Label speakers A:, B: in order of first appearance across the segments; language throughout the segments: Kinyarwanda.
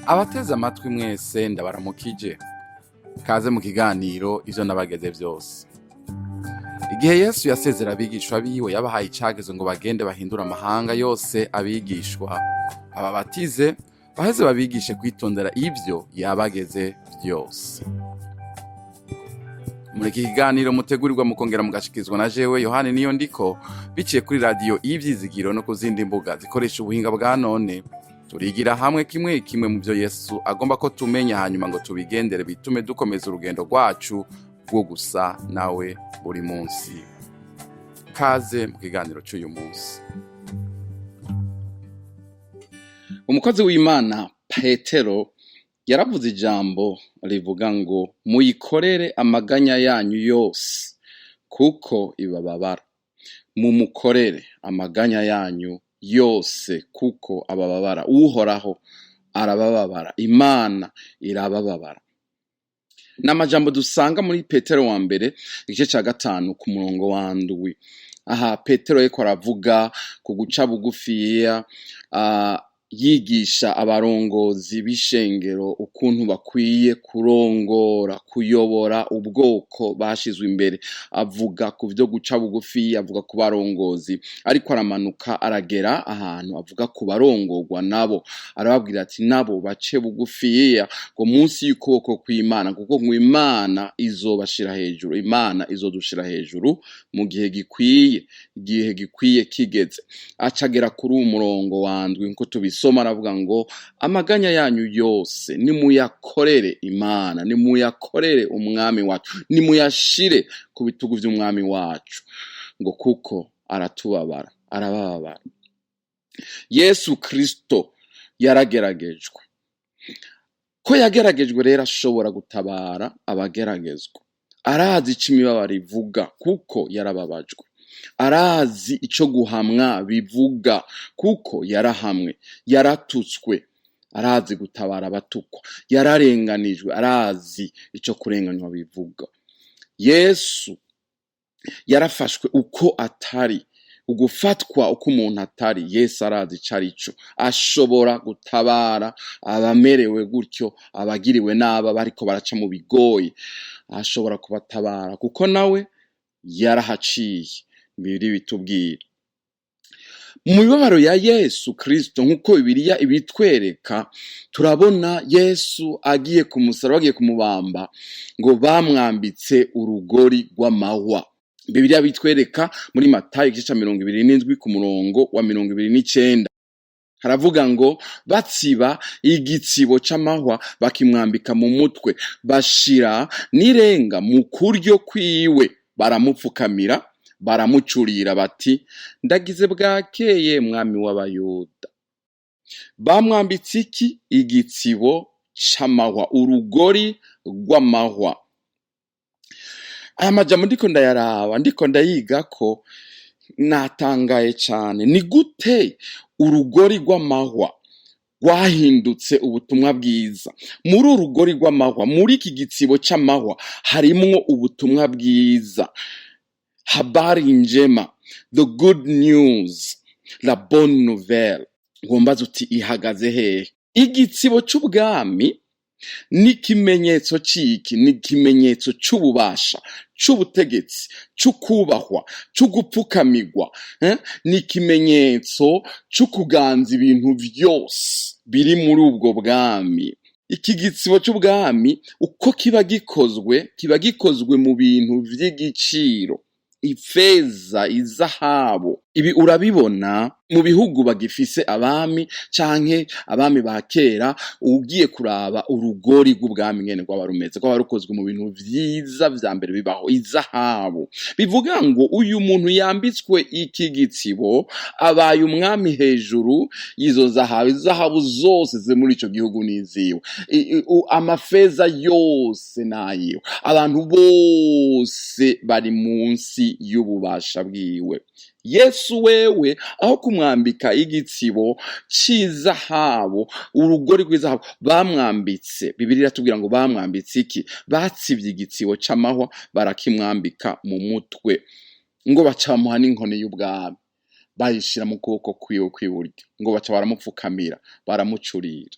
A: Abateze amatwi mwese ndabaramukije. Kaze mu kiganiro Ivyo Nabageze Vyose. Igihe Yesu yasezera abigishwa biwe yabahaye icagezo ngo bagende bahindura amahanga yose abigishwa, ababatize, baheze babigishe kwitondera ivyo yabageze vyose. Muri iki kiganiro mutegurirwa mukongera mugashikizwa na jewe Yohani niyo ndiko, biciye kuri radio Ivyizigiro no ku zindi mbuga zikoresha ubuhinga bwa none. Turigira hamwe kimwe kimwe mu byo Yesu agomba ko tumenya, hanyuma ngo tubigendere bitume dukomeza urugendo rwacu rwo gusa nawe buri munsi. Kaze mu kiganiro cy'uyu munsi. Umukozi w'Imana Petero yaravuze ijambo rivuga ngo muyikorere amaganya yanyu yose kuko ibababara. Mumukorere amaganya yanyu yose kuko abababara. Uhoraho arabababara, Imana irabababara. N'amajambo dusanga muri Petero wa mbere igice ca 5 ku murongo wa 7. Aha Petero yeko aravuga ku guca bugufiya, yigisha abarongozi b'ishengero ukuntu bakwiye kurongora, kuyobora ubwoko bashizwe imbere. Avuga ku byo guca bugufi, avuga ku barongozi, ariko aramanuka aragera ahantu avuga ku barongorwa nabo. Arababwira ati nabo bace bugufiya ngo munsi y'ukuboko kw'Imana, kuko ngo Imana izobashira hejuru, Imana izodushira hejuru mu gihe gikwiye, igihe gikwiye kigeze. Acagera kuri uwo murongo wa 7 nko tubisoma, aravuga ngo amaganya yanyu yose nimuyakorere Imana, nimuyakorere umwami wacu, nimuyashire ku bitugu vy'umwami wacu, ngo kuko aratubabara, arababara. Yesu Kristo yarageragejwe. Ko yageragejwe rero ashobora gutabara abageragezwa. Arazi ico imibabaro ivuga kuko yarababajwe. Arazi ico guhamwa bivuga kuko yarahamwe, yaratutswe. Arazi gutabara abatukwa, yararenganijwe, arazi ico kurenganywa bivuga. Yesu yarafashwe uko atari, ugufatwa uko umuntu atari. Yesu arazi icarico, ashobora gutabara abamerewe gutyo, abagiriwe naba bariko baraca mu bigoye. Ashobora kubatabara kuko nawe yarahaciye. Bibiri bitubwira mu mibabaro ya Yesu Kristo nkuko Bibiliya ibitwereka. Turabona Yesu agiye ku musaraba, agiye kumubamba, ngo bamwambitse urugori rw'amahwa. Bibiliya bitwereka muri Matayo igice ca 27 ku murongo wa 29. Haravuga ngo batsiba igitsibo c'amahwa bakimwambika mu mutwe, bashira n'irenga mu kuryo kwiwe, baramupfukamira, baramucurira bati ndagize bwakeye mwami w'abayuda. Bamwambitse iki? Igitsibo c'amahwa, urugori rw'amahwa. Aya majambo ndiko ndayaraba, ndiko ndayigako, natangaye cane. Ni gute urugori rw'amahwa rwahindutse ubutumwa bwiza? Muri urugori rw'amahwa, muri iki gitsibo c'amahwa harimwo ubutumwa bwiza, habari njema, the good news, la bonne nouvelle. Ngombaza uti ihagaze hehe? Igitsibo c'ubwami ni ikimenyetso ciki? Ni ikimenyetso c'ububasha, c'ubutegetsi, c'ukubahwa, c'ugupfukamigwa. Ni ikimenyetso c'ukuganza ibintu vyose biri muri ubwo bwami. Iki gitsibo c'ubwami uko kiba gikozwe mu bintu vy'igiciro, ifeza, izahabu. Ibi urabibona mu bihugu bagifise abami canke abami ba kera. Ugiye kuraba urugori rw'ubwami ngene rwaba rumeze, rwaba rukozwe mu bintu vyiza vya mbere bibaho, izahabu. Bivuga ngo uyu muntu yambitswe iki gitsibo abaye umwami hejuru y'izo zahabu. Izahabu zose ze muri ico gihugu niziwe, amafeza yose nayiwe, abantu bose bari munsi y'ububasha bwiwe. Yesu wewe aho kumwambika igitsibo c'izahabu, urugori rw'izahabu, bamwambitse, Bibiliya iratubwira ngo bamwambitse iki? Batsivye igitsibo c'amahwa barakimwambika mu mutwe, ngo bacamuha n'inkoni y'ubwami. bayishira mu kuboko kwiwe kw'iburyo ngo baca baramupfukamira baramucurira.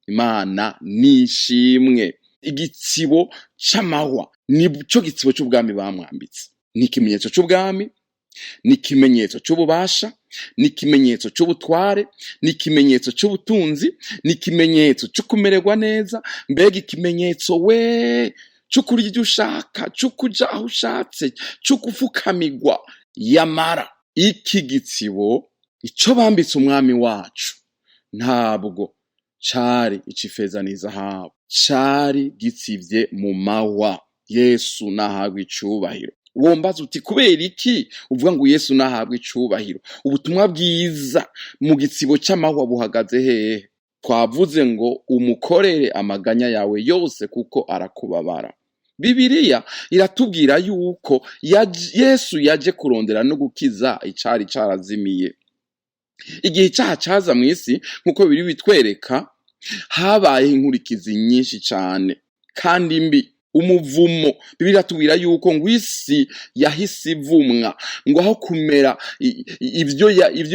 A: Imana nishimwe. Igitsibo c'amahwa nico gitsibo c'ubwami bamwambitse, ni ikimenyetso c'ubwami, ni ikimenyetso c'ububasha, ni ikimenyetso c'ubutware, ni ikimenyetso c'ubutunzi, ni ikimenyetso c'ukumererwa neza, mbega ikimenyetso c'ukurya ivyo ushaka, c'ukuja aho ushatse, c'ugufukamirwa. Yamara iki gitsibo ico bambitse umwami wacu ntabwo cari ic'ifeza n'izahabu, cari gitsivye mu mahwa. Yesu nahabwa icubahiro. Wombaza uti kubera iki uvuga ngo Yesu nahabwa icubahiro? Ubutumwa bwiza mu gitsibo c'amahwa buhagaze hehe? Twavuze ngo umukorere amaganya yawe yose kuko arakubabara. Bibiliya iratubwira yuko Yesu yaje kurondera no gukiza icari carazimiye. Igihe icaha caza mw'isi nkuko biri bitwereka, habaye inkurikizi nyinshi cane kandi mbi, umuvumo. Bibiliya iratubwira yuko ngo isi yahise ivumwa, ngo aho kumera ivyo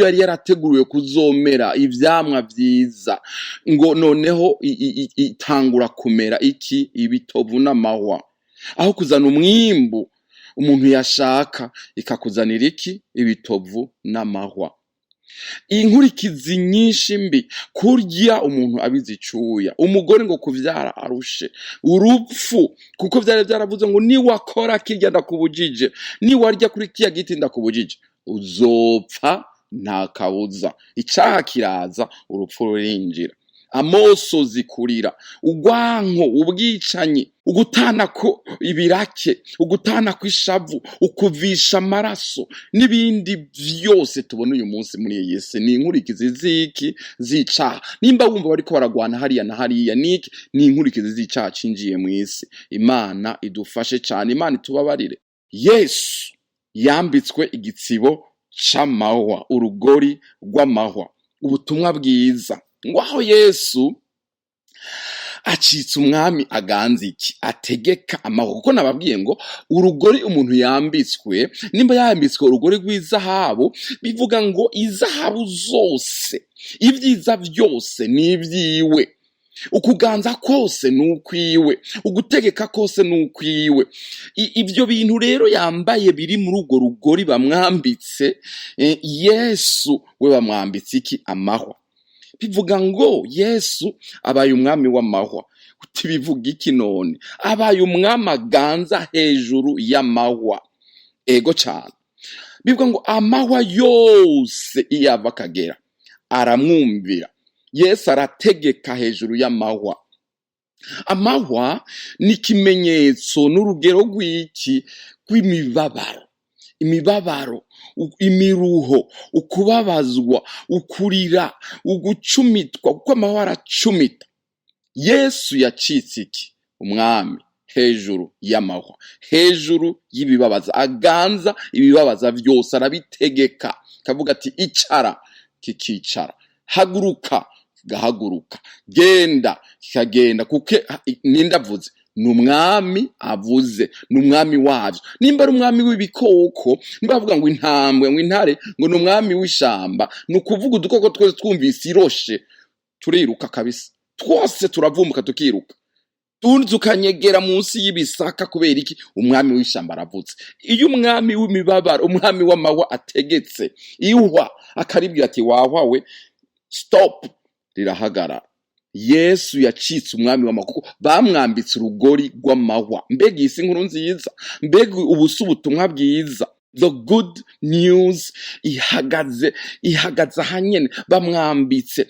A: yari yarateguriwe kuzomera ivyamwa vyiza, ngo noneho itangura kumera iki? Ibitovu n'amahwa. Aho kuzana umwimbu umuntu yashaka, ikakuzanira iki? Ibitovu n'amahwa. Inkurikizi nyinshi mbi, kurya umuntu abizi icuya, umugore ngo kuvyara arushe, urupfu kuko vyari vyaravuze ngo niwakora kirya ndakubujije, niwarya kuri kiya giti ndakubujije, uzopfa nta kabuza. Icaha kiraza, urupfu rurinjira, amosozi kurira, ugwanko, ubwicanyi, ugutana ko ibirake, ugutana ko ishavu, ukuvisha amaraso n'ibindi vyose tubona uyu munsi muri iyi si. Ni inkurikizi ziki? Zicaha. Nimba wumva bariko baragwana hariya na hariya, niki? Ni inkurikizi z'icaha cinjiye mw'isi. Imana idufashe cane, Imana itubabarire. Yesu yambitswe igitsibo c'amahwa, urugori rw'amahwa, ubutumwa bwiza. Ngwaho Yesu acitse umwami aganza iki? Ategeka amahwa. Kuko nababwiye ngo urugori umuntu yambitswe, nimba yambitswe urugori rw'izahabu, bivuga ngo izahabu zose, ivyiza vyose ni ivyiwe, ukuganza kose ni ukwiwe, ugutegeka kose ni ukwiwe. Ivyo bintu rero yambaye biri muri urwo rugori bamwambitse, Yesu we bamwambitse iki? Amahwa. Bivuga ngo Yesu abaye umwami w'amahwa. Uti bivuga iki none? Abaye umwami aganza hejuru y'amahwa. Ego cane. Bivuga ngo amahwa yose iyo ava akagera aramwumvira. Yesu arategeka hejuru y'amahwa. Amahwa ni ikimenyetso n'urugero rw'iki? Rw'imibabaro. Imibabaro, imiruho, ukubabazwa, ukurira, ugucumitwa, kuko amahwa aracumita. Yesu yacitse iki? Umwami hejuru y'amahwa, hejuru y'ibibabaza, aganza ibibabaza vyose, arabitegeka. Kavuga ati icara, kikicara, haguruka, gahaguruka, genda, kikagenda. Kuko nindavuze n'umwami avuze, n'umwami wavyo. Nimba ari umwami w'ibikoko, nimba bavuga ngo intambwe, ngo intare, ngo n'umwami w'ishamba, nukuvuga udukoko twese twumvise iroshe turiruka kabisa, twose turavumuka tukiruka, tundi tukanyegera munsi y'ibisaka. Kubera iki? Umwami w'ishamba aravuze. Iyo umwami w'imibabaro, umwami w'amahwa ategetse, ihwa akaribwira ati wahwawe, stop, rirahagarara. Yesu yacitse umwami w'amahwa kuko bamwambitse urugori rw'amahwa. Mbega iyi si inkuru nziza, mbega ubusa ubutumwa bwiza. The good news ihagaze ahanyene, bamwambitse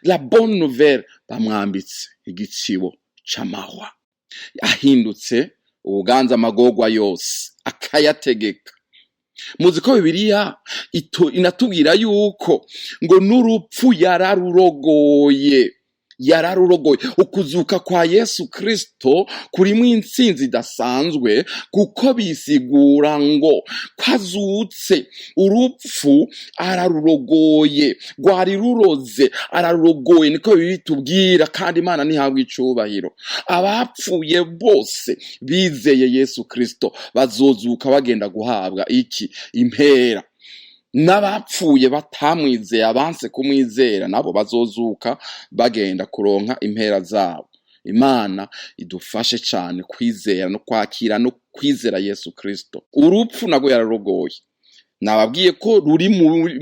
A: la bonne nouvelle, bamwambitse igitsibo c'amahwa. Ahindutse ubuganza amagorwa yose, akayategeka. Muzi ko Bibiliya inatubwira yuko ngo n'urupfu yararurogoye. Ukuzuka kwa Yesu Kristo kurimwo intsinzi idasanzwe, kuko bisigura ngo kwazutse urupfu ararurogoye, rwari ruroze ararurogoye. Niko bitubwira, kandi Imana ntihabwa icubahiro. Abapfuye bose bizeye Yesu Kristo bazozuka bagenda guhabwa iki? Impera. n'abapfuye batamwizeye abanse kumwizera nabo bazozuka bagenda kuronka impera zabo. Imana idufashe cyane kwizera no kwakira no kwizera Yesu Kristo. Urupfu nago yararogoye, nababwiye ko ruri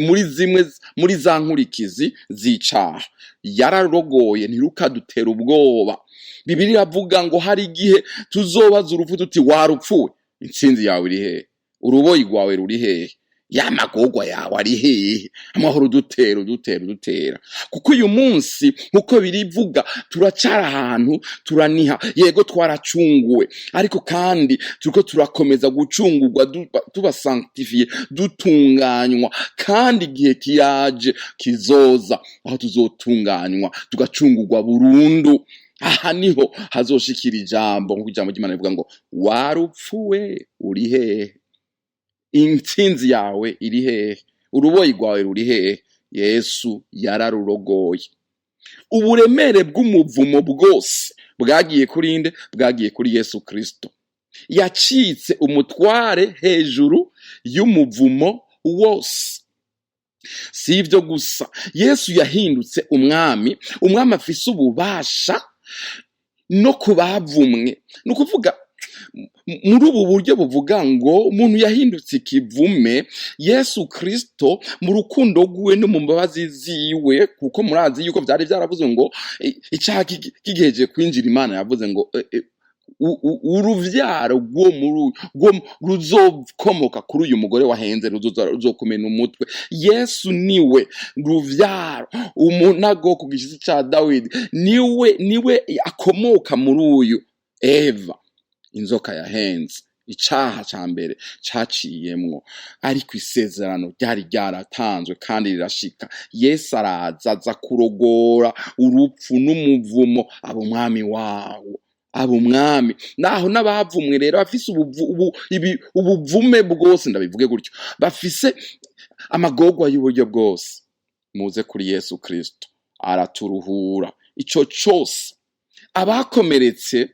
A: muri zimwe muri za nkurikizi zicaha. Yararogoye ntirukadutera ubwoba. Bibiliya iravuga ngo hari igihe tuzobaza urupfu tuti warupfuwe, intsinzi yawe iri hehe? Uruboyi rwawe ruri hehe? Ya magorwa yawe ari hehe? Amahoro dutera. Kuko uyu munsi nkuko birivuga turacara ahantu turaniha, yego twaracunguwe, ariko kandi turiko turakomeza gucungurwa tuba sanctifié, dutunganywa, kandi igihe kiraje kizoza aho tuzotunganywa tugacungurwa burundu. Aha niho hazoshikira ijambo, nkuko ijambo ry'Imana rivuga ngo warupfuwe uri hehe? Intsinzi yawe iri hehe? Uruboyi rwawe ruri hehe? Yesu yararurogoye. Uburemere bw'umuvumo bwose bwagiye kuri nde? Bwagiye kuri Yesu Kristo. Yacitse umutware hejuru y'umuvumo wose. Si ibyo gusa, Yesu yahindutse umwami afise ububasha no kubavumwe. Nukuvuga muri ubu buryo buvuga ngo umuntu yahindutse ikivume. Yesu Kristo mu rukundo rwiwe no mu mbabazi ziwe, kuko murazi yuko byari byaravuze ngo icyaha kigejeje kwinjira, Imana yavuze ngo uruvyaro rwo ruzokomoka kuri uyu mugore wahenze ruzokumena umutwe. Yesu niwe ruvyaro, umunago ku gishitsi ca Dawidi, niwe akomoka muri uyu Eva, inzoka yahenze. Icaha ca mbere caciyemwo, ariko isezerano ryari ryaratanzwe kandi rirashika. Yesu araza aza kurogora urupfu n'umuvumo, abo mwami wawo, abo mwami. Naho n'abavumwe rero bafise ubuvume bwose, ndabivuge gutyo, bafise amagorwa y'uburyo bwose, muze kuri Yesu Kristo araturuhura ico cose. Abakomeretse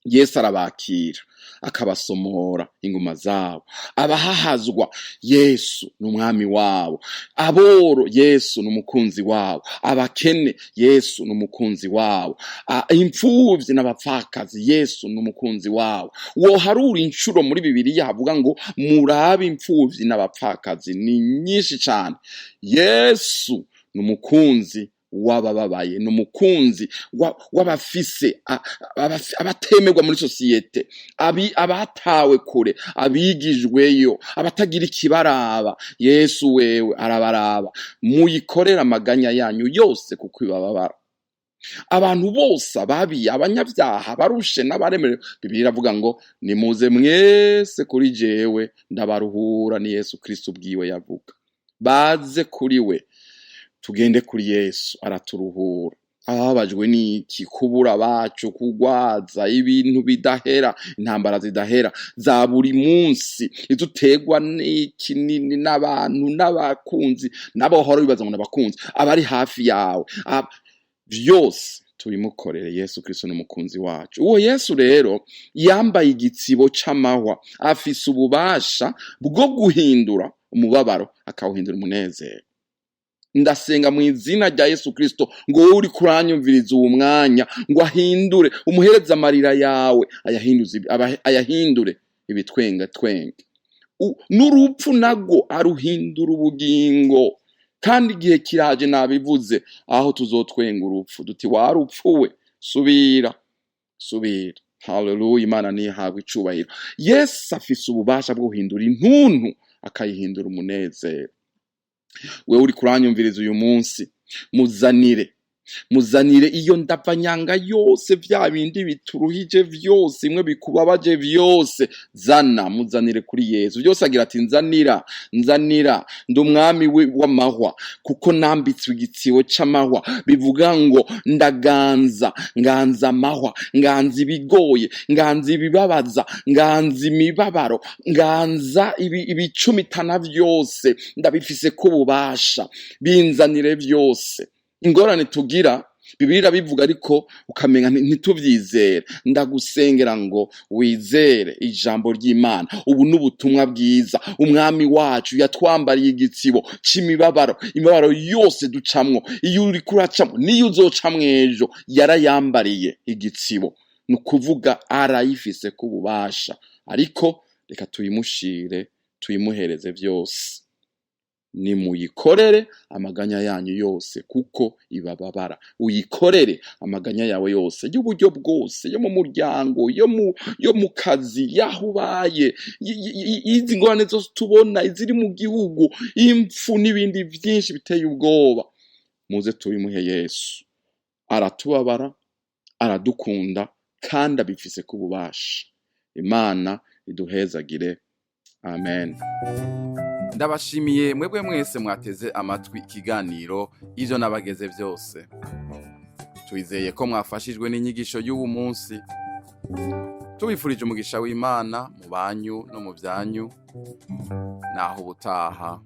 A: Yesu arabakira akabasomora inguma zabo. Abahahazwa Yesu n'umwami wabo. Aboro Yesu n'umukunzi wabo. Abakene Yesu n'umukunzi wabo. Imfuvyi n'abapfakazi Yesu n'umukunzi wabo. Woharura incuro muri Bibiliya havuga ngo murabe imfuvyi n'abapfakazi ni nyinshi cyane. Yesu n'umukunzi wabababaye, n'umukunzi wabafise abatemerwa muri societe, abatawe kure, abigijweyo, abatagira ikibaraba. Yesu wewe arabaraba. Muyikorera amaganya yanyu yose kuko ibababara. Abantu bose ababi, abanyabyaha, barushe n'abaremerewe, Bibiliya iravuga ngo nimuze mwese kuri jewe ndabaruhura. Ni Yesu Kristo ubwiwe yavuga. Baze kuri we, tugende kuri Yesu araturuhura. Ababajwe n'iki? Kubura bacu, kugwaza, ibintu bidahera, intambara zidahera za buri munsi, idutegwa n'iki n'abantu n'abakunzi, n'abahora bibaza ngo n'abakunzi, abari hafi yawe, vyose tubimukorere. Yesu Kristo n'umukunzi wacu. Uwo Yesu rero yambaye igitsibo c'amahwa, afise ububasha bwo guhindura umubabaro akawuhindura umunezero. Ndasenga mu izina rya Yesu Kristo ngo wowe uri kuranyumviriza uwo mwanya, ngo ahindure, umuhereze amarira yawe, ayahindure ibitwenga twenge. N'urupfu nago aruhindura ubugingo. Kandi igihe kiraje, nabivuze, aho tuzotwenga urupfu duti warupfuwe, subira. Haleluya, Imana nihabwe icubahiro. Yesu afise ububasha bwo guhindura intuntu akayihindura umunezero. Wewe uri kuranyumviriza uyu munsi, muzanire iyo ndapfanyanga yose, vya bindi bituruhije vyose, imwe bikubabaje vyose, muzanire kuri Yesu. Vyose agira ati nzanira ndi umwami w'amahwa, kuko nambitswe igitsibo c'amahwa. Bivuga ngo nganza amahwa, nganza ibigoye, nganza ibibabaza, nganza imibabaro, nganza ibicumitana vyose, ndabifise ko ububasha. Binzanire vyose. Ingorane tugira Bibiliya bivuga ariko ukamenya ntituvyizere. Ndagusengera ngo wizere ijambo ry'Imana. Ubu n'ubutumwa bwiza. Umwami wacu yatwambariye igitsibo c'imibabaro, imibabaro yose ducamwo. Iyo uriko uracamwo niyo uzocamwo ejo, yarayambariye igitsibo. Nukuvuga arayifise kububasha. Ariko reka tuyimushire, tuyimuhereze vyose. Nimuyikorere amaganya yanyu yose kuko ibababara. Uyikorere amaganya yawe yose y'uburyo bwose, yo mu muryango, yo mu kazi, yaho ubaye, izi ngorane zose tubona, iziri mu gihugu, impfu n'ibindi vyinshi biteye ubwoba. Muze tubimuhe Yesu. Aratubabara, aradukunda, kandi abifise kububasha. Imana iduhezagire. Amen. Ndabashimiye mwebwe mwese mwateze amatwi ikiganiro Ivyo Nabageze Vyose. Twizeye ko mwafashijwe n'inyigisho y'ubu munsi. Tubifurije umugisha w'Imana mu banyu no mu vyanyu. Naho ubutaha.